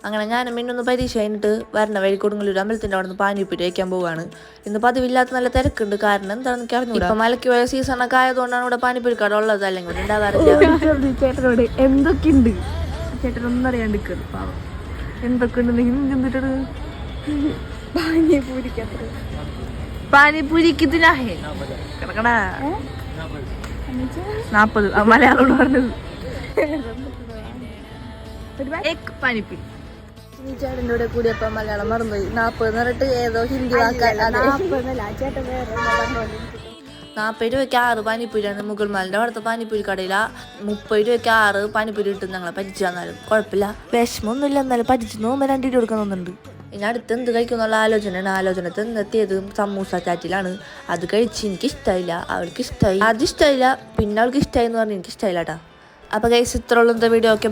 അങ്ങനെ ഞാനും മിന്നൊന്ന് പരീക്ഷ കഴിഞ്ഞിട്ട് വരണ വഴി കൊടുങ്ങല്ലൂർ അമ്പലത്തിൻ്റെ അവിടെ നിന്ന് പാനിപ്പൂരി വയ്ക്കാൻ പോവുകയാണ്. ഇന്ന് പതിവില്ലാത്ത നല്ല തിരക്കുണ്ട്. കാരണം എന്താണെന്ന് എനിക്ക് അറിഞ്ഞൂടാ. ഇപ്പം മലയ്ക്ക് പോയ സീസണൊക്കെ ആയതുകൊണ്ടാണ് ഇവിടെ പാനിപ്പൂരി കട ഉള്ളത്, അല്ലെങ്കിൽ ഇവിടെ ഉണ്ടാവാറില്ല. ചേട്ടനോട് എന്തൊക്കെയുണ്ട് ചേട്ടനൊന്നും അറിയാണ്ടിരിക്കുന്നു പാവം. എന്തൊക്കെ ഉണ്ടെങ്കിൽ പാനിപ്പൂരിക്ക് ഇതിനാഹേ കിടക്കടാ 40 മലയാളോട് പറഞ്ഞത് പാനിപ്പൂരി. ചേട്ടൻ്റെ കൂടെ കൂടിയപ്പോ മലയാളം മറന്നുപോയി. 40 പറഞ്ഞിട്ട് ഏതോ ഹിന്ദി വാക്കാൻ 40 രൂപയ്ക്ക് 6 പാനിപ്പൂരിയാണ് മുഗൾമാലിൻ്റെ അവിടുത്തെ പാനിപ്പൂരി കടയില. 30 രൂപയ്ക്ക് 6 പാനിപ്പൂരി കിട്ടും. ഞങ്ങളെ പറ്റിച്ചു തന്നാലും കുഴപ്പമില്ല, വിഷമൊന്നുമില്ല. എന്നാലും പറ്റിച്ചു നോക്കുമ്പോൾ 2 രൂപ കൊടുക്കണമെന്നുണ്ട്. ഇനി അടുത്ത് എന്ത് കഴിക്കുന്നുള്ള ആലോചന തിന്നെത്തിയത് സമൂസ ചാറ്റിലാണ്. അത് കഴിച്ച് എനിക്ക് ഇഷ്ടമായില്ല, അവൾക്ക് ഇഷ്ടമായി. അത് ഇഷ്ടമായില്ല, പിന്നെ അവൾക്ക് ഇഷ്ടമായി എന്ന് പറഞ്ഞ് എനിക്ക് ഇഷ്ടമായില്ല കേട്ടോ. അപ്പോൾ ഗൈസ് ഇത്രയുള്ള വീഡിയോ ഒക്കെ